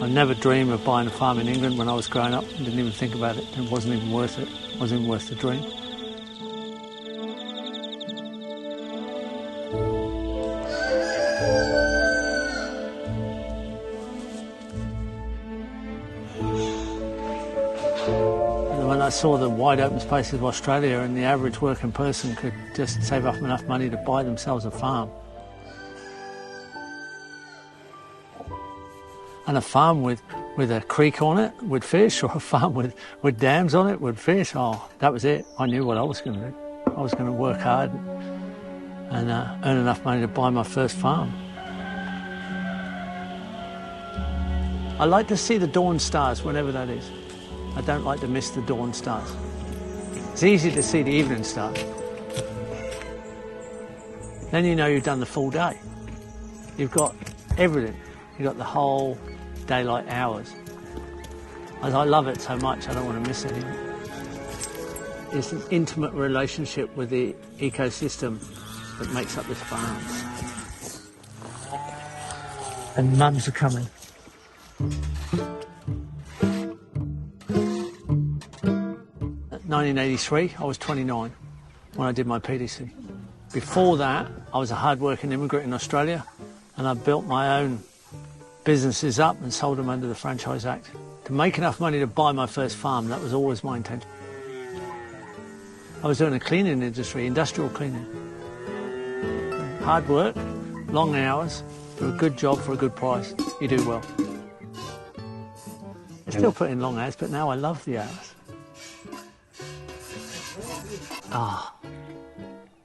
I never dreamed of buying a farm in England when I was growing up. I didn't even think about it. It wasn't even worth it. It wasn't even worth the dream. And when I saw the wide open spaces of Australia and the average working person could just save up enough money to buy themselves a farm, and a farm with a creek on it with fish, or a farm with dams on it with fish, oh, that was it. I knew what I was going to do. I was going to work hard and earn enough money to buy my first farm. I like to see the dawn stars whenever that is. I don't like to miss the dawn stars. It's easy to see the evening stars. Then you know you've done the full day. You've got everything. You've got the whole daylight hours. As I love it so much, I don't want to miss anything. It's an intimate relationship with the ecosystem that makes up this farm. And mums are coming. In 1983, I was 29 when I did my PDC. Before that, I was a hard-working immigrant in Australia, and I built my own businesses up and sold them under the Franchise Act. To make enough money to buy my first farm, that was always my intention. I was doing a cleaning industry, industrial cleaning. Hard work, long hours, do a good job for a good price, you do well. I still put in long hours, but now I love the hours.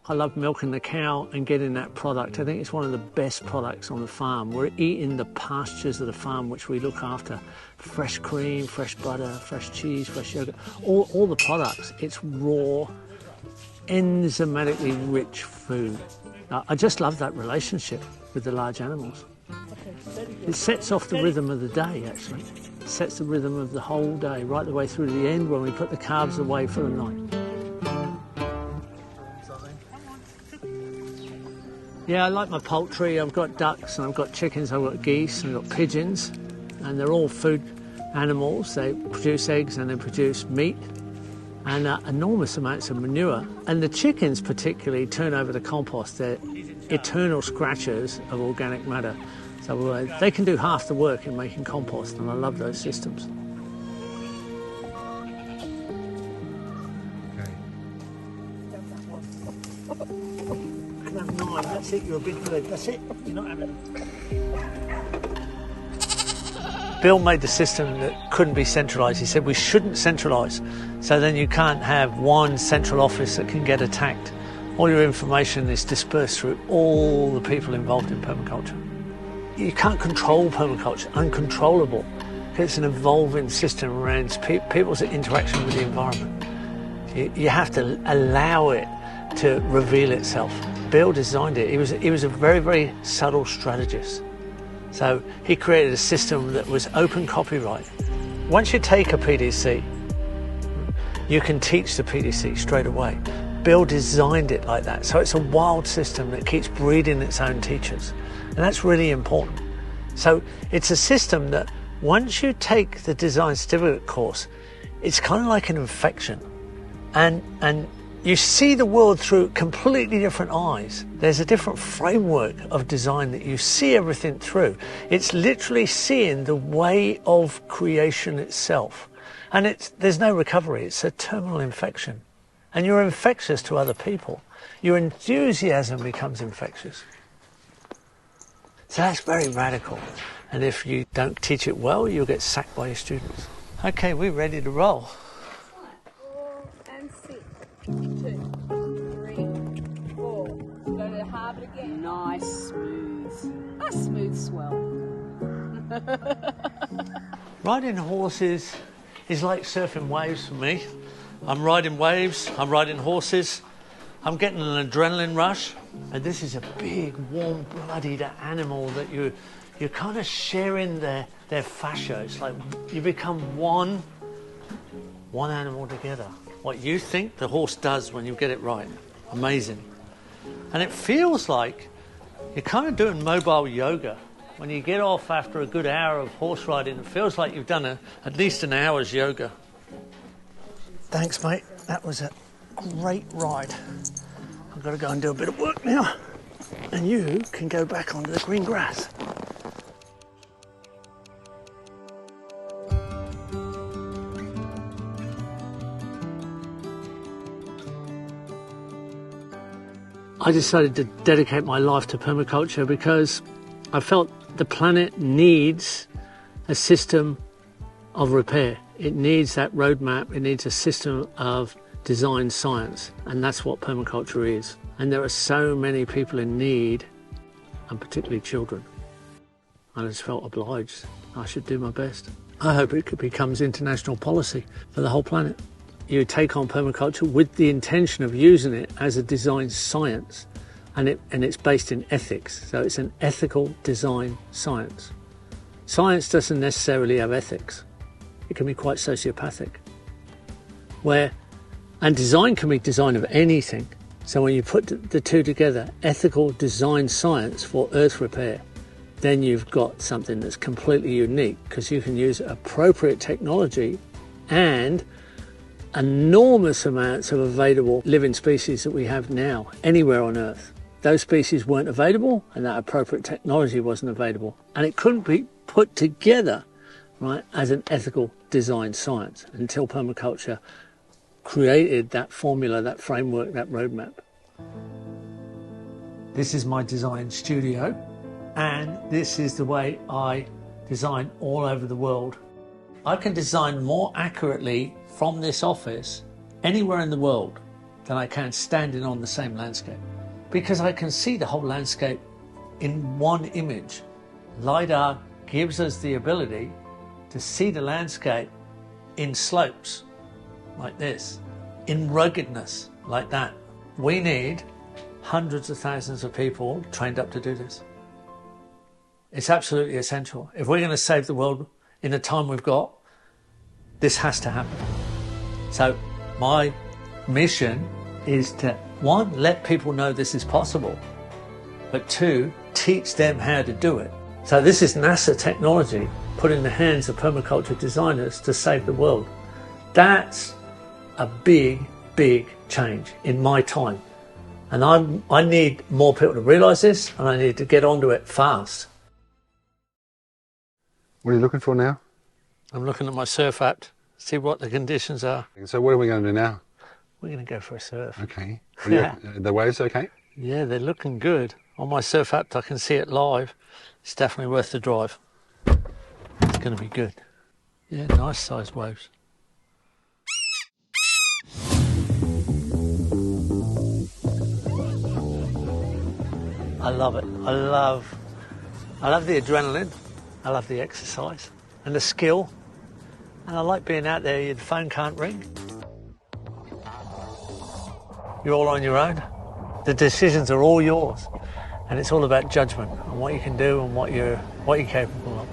I love milking the cow and getting that product. I think it's one of the best products on the farm. We're eating the pastures of the farm, which we look after. Fresh cream, fresh butter, fresh cheese, fresh yogurt, all the products. It's raw, enzymatically rich food. I just love that relationship with the large animals. It sets off the rhythm of the day, actually. It sets the rhythm of the whole day, right the way through to the end when we put the calves away for the night. Yeah, I like my poultry. I've got ducks and I've got chickens, I've got geese and I've got pigeons, and they're all food animals. They produce eggs and they produce meat and enormous amounts of manure. And the chickens particularly turn over the compost. They're eternal scratchers of organic matter. So they can do half the work in making compost, and I love those systems. That's it, you're a big bird. That's it. You're not having it. Bill made the system that couldn't be centralised. He said we shouldn't centralise, so then you can't have one central office that can get attacked. All your information is dispersed through all the people involved in permaculture. You can't control permaculture, uncontrollable. It's an evolving system around people's interaction with the environment. You have to allow it to reveal itself. Bill designed it. He was a very, very subtle strategist. So he created a system that was open copyright. Once you take a PDC, you can teach the PDC straight away. Bill designed it like that. So it's a wild system that keeps breeding its own teachers. And that's really important. So it's a system that once you take the design certificate course, it's kind of like an infection. And you see the world through completely different eyes. There's a different framework of design that you see everything through. It's literally seeing the way of creation itself. And there's no recovery. It's a terminal infection. And you're infectious to other people. Your enthusiasm becomes infectious. So that's very radical. And if you don't teach it well, you'll get sacked by your students. Okay, we're ready to roll. 2, 3, 4. Go to the harbour again. Nice, smooth. A smooth swell. Riding horses is like surfing waves for me. I'm riding waves, I'm riding horses, I'm getting an adrenaline rush. And this is a big, warm-blooded animal that you're kind of sharing their fascia. It's like you become one animal together. What you think the horse does when you get it right. Amazing. And it feels like you're kind of doing mobile yoga When you get off after a good hour of horse riding, it feels like you've done at least an hour's yoga. Thanks, mate. That was a great ride. I've got to go and do a bit of work now, and you can go back onto the green grass. I decided to dedicate my life to permaculture because I felt the planet needs a system of repair. It needs that roadmap, it needs a system of design science, and that's what permaculture is. And there are so many people in need, and particularly children. I just felt obliged. I should do my best. I hope it becomes international policy for the whole planet. You take on permaculture with the intention of using it as a design science, and it's based in ethics, so it's an ethical design science. Science doesn't necessarily have ethics. It can be quite sociopathic. And design can be design of anything. So when you put the two together, ethical design science for earth repair, then you've got something that's completely unique, because you can use appropriate technology and enormous amounts of available living species that we have now anywhere on Earth. Those species weren't available, and that appropriate technology wasn't available, and it couldn't be put together, right, as an ethical design science until permaculture created that formula, that framework, that roadmap. This is my design studio, and this is the way I design all over the world. I can design more accurately from this office anywhere in the world than I can standing on the same landscape, because I can see the whole landscape in one image. LiDAR gives us the ability to see the landscape in slopes like this, in ruggedness like that. We need hundreds of thousands of people trained up to do this. It's absolutely essential. If we're going to save the world in the time we've got, this has to happen. So my mission is to, one, let people know this is possible, but two, teach them how to do it. So this is NASA technology put in the hands of permaculture designers to save the world. That's a big, big change in my time. And I need more people to realise this, and I need to get onto it fast. What are you looking for now? I'm looking at my surf app, see what the conditions are. So what are we going to do now? We're going to go for a surf. Okay. Yeah. The waves okay? Yeah, they're looking good. On my surf app, I can see it live. It's definitely worth the drive. It's going to be good. Yeah, nice sized waves. I love it. I love the adrenaline. I love the exercise and the skill. And I like being out there, your phone can't ring. You're all on your own. The decisions are all yours. And it's all about judgment and what you can do and what you're capable of.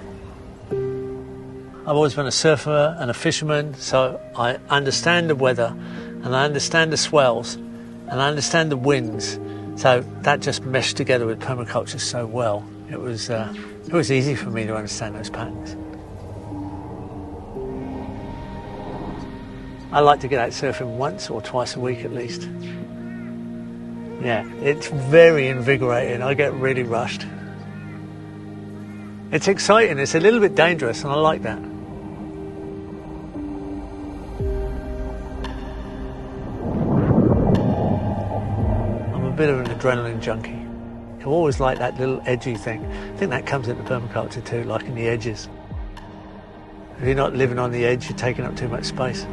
I've always been a surfer and a fisherman, so I understand the weather and I understand the swells and I understand the winds. So that just meshed together with permaculture so well. It was easy for me to understand those patterns. I like to get out surfing once or twice a week at least. Yeah, it's very invigorating. I get really rushed. It's exciting, it's a little bit dangerous, and I like that. I'm a bit of an adrenaline junkie. I always like that little edgy thing. I think that comes into permaculture too, liking the edges. If you're not living on the edge, you're taking up too much space.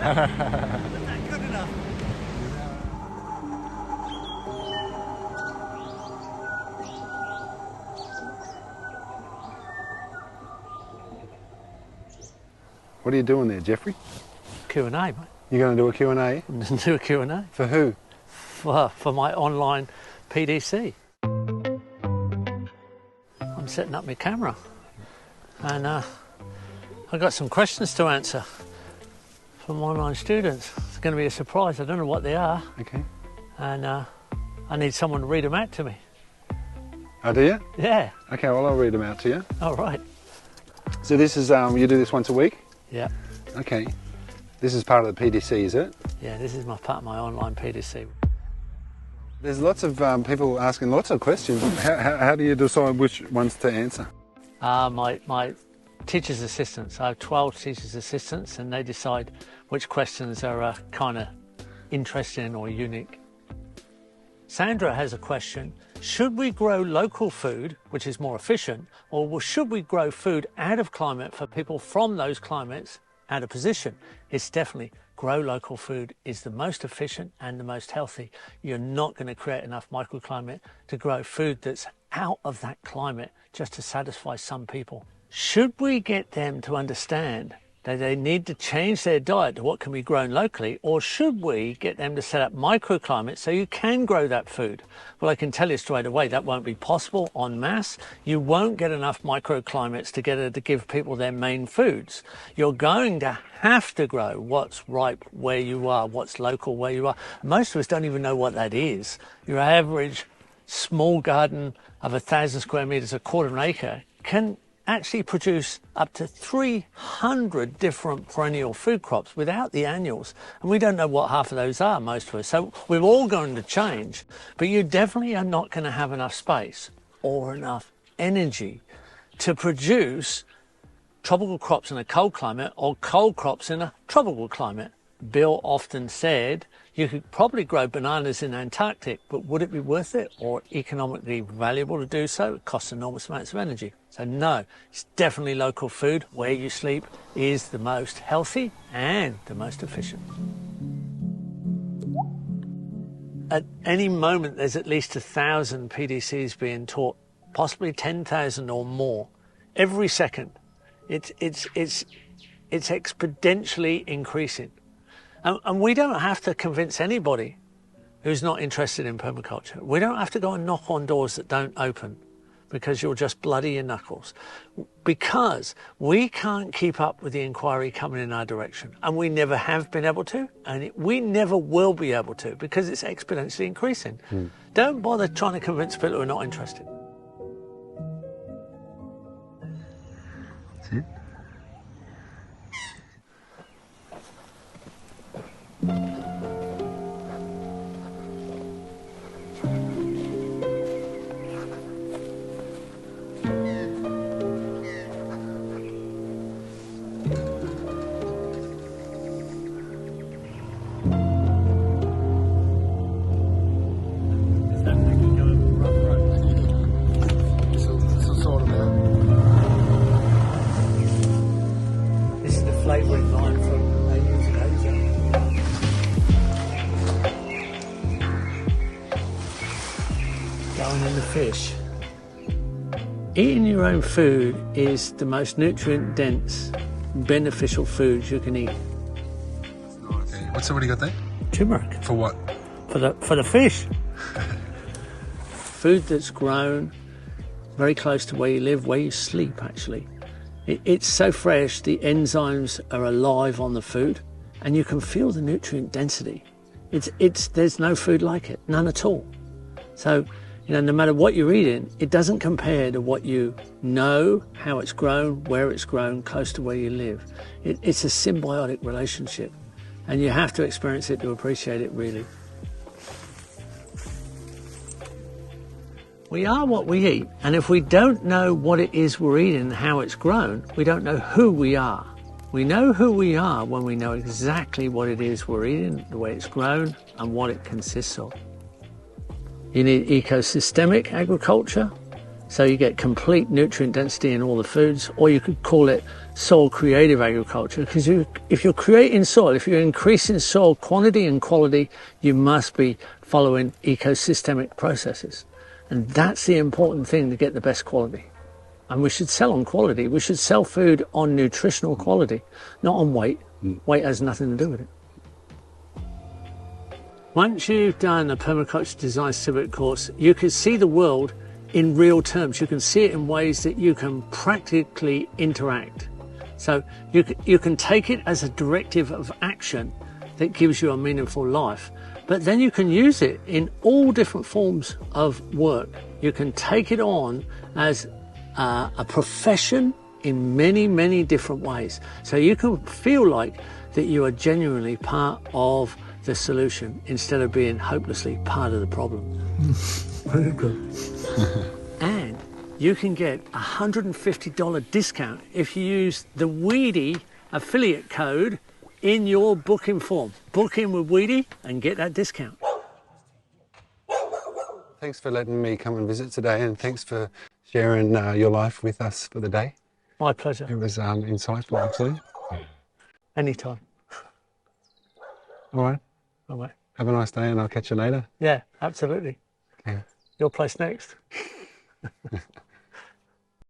Isn't that good enough? What are you doing there, Jeffrey? Q&A, mate. You're going to do a Q&A? I'm going to do a Q&A. For who? For my online PDC. I'm setting up my camera. and I got some questions to answer from online students. It's going to be a surprise. I don't know what they are. Okay. And I need someone to read them out to me. Oh, do you? Yeah. Okay, well, I'll read them out to you. All right. So this is, you do this once a week? Yeah. Okay. This is part of the PDC, is it? Yeah, this is part of my online PDC. There's lots of people asking lots of questions. How do you decide which ones to answer? My teacher's assistants. I have 12 teacher's assistants, and they decide which questions are kind of interesting or unique. Sandra has a question. Should we grow local food, which is more efficient, or should we grow food out of climate for people from those climates out of position? It's definitely grow local food is the most efficient and the most healthy. You're not going to create enough microclimate to grow food that's out of that climate just to satisfy some people. Should we get them to understand that they need to change their diet to what can be grown locally, or should we get them to set up microclimates so you can grow that food? Well, I can tell you straight away that won't be possible en masse. You won't get enough microclimates to give people their main foods. You're going to have to grow what's ripe where you are, what's local where you are. Most of us don't even know what that is. Your average small garden of 1,000 square metres, a quarter of an acre, can actually produce up to 300 different perennial food crops without the annuals. And we don't know what half of those are, most of us. So we're all going to change, but you definitely are not going to have enough space or enough energy to produce tropical crops in a cold climate or cold crops in a tropical climate. Bill often said you could probably grow bananas in Antarctic, but would it be worth it or economically valuable to do so? It costs enormous amounts of energy. So no, it's definitely local food. Where you sleep is the most healthy and the most efficient. At any moment, there's at least 1,000 PDCs being taught, possibly 10,000 or more, every second. It's exponentially increasing. And we don't have to convince anybody who's not interested in permaculture. We don't have to go and knock on doors that don't open because you'll just bloody your knuckles. Because we can't keep up with the inquiry coming in our direction. And we never have been able to, and we never will be able to because it's exponentially increasing. Don't bother trying to convince people who are not interested. That's it. This is the flavouring line from ages and ages ago. Going in the fish. Eating your own food is the most nutrient-dense, beneficial food you can eat. Okay. What's already got there? Turmeric. For what? For the fish. Food that's grown very close to where you live, where you sleep actually. It's so fresh, the enzymes are alive on the food and you can feel the nutrient density. There's no food like it, none at all. So, no matter what you're eating, it doesn't compare to what you know, how it's grown, where it's grown, close to where you live. It's a symbiotic relationship and you have to experience it to appreciate it really. We are what we eat, and if we don't know what it is we're eating and how it's grown, we don't know who we are. We know who we are when we know exactly what it is we're eating, the way it's grown, and what it consists of. You need ecosystemic agriculture, so you get complete nutrient density in all the foods, or you could call it soil creative agriculture, because if you're creating soil, if you're increasing soil quantity and quality, you must be following ecosystemic processes. And that's the important thing to get the best quality. And we should sell on quality. We should sell food on nutritional quality, not on weight. Weight has nothing to do with it. Once you've done a permaculture design certificate course, you can see the world in real terms. You can see it in ways that you can practically interact. So you can take it as a directive of action that gives you a meaningful life, but then you can use it in all different forms of work. You can take it on as a profession in many, many different ways. So you can feel like that you are genuinely part of the solution instead of being hopelessly part of the problem. Very good. And you can get a $150 discount if you use the Weedy affiliate code in your booking form. Book in with Weedy and get that discount. Thanks for letting me come and visit today, and thanks for sharing your life with us for the day. My pleasure. It was insightful, actually. Anytime. All right. All right. Have a nice day, and I'll catch you later. Yeah, absolutely. Okay. Your place next.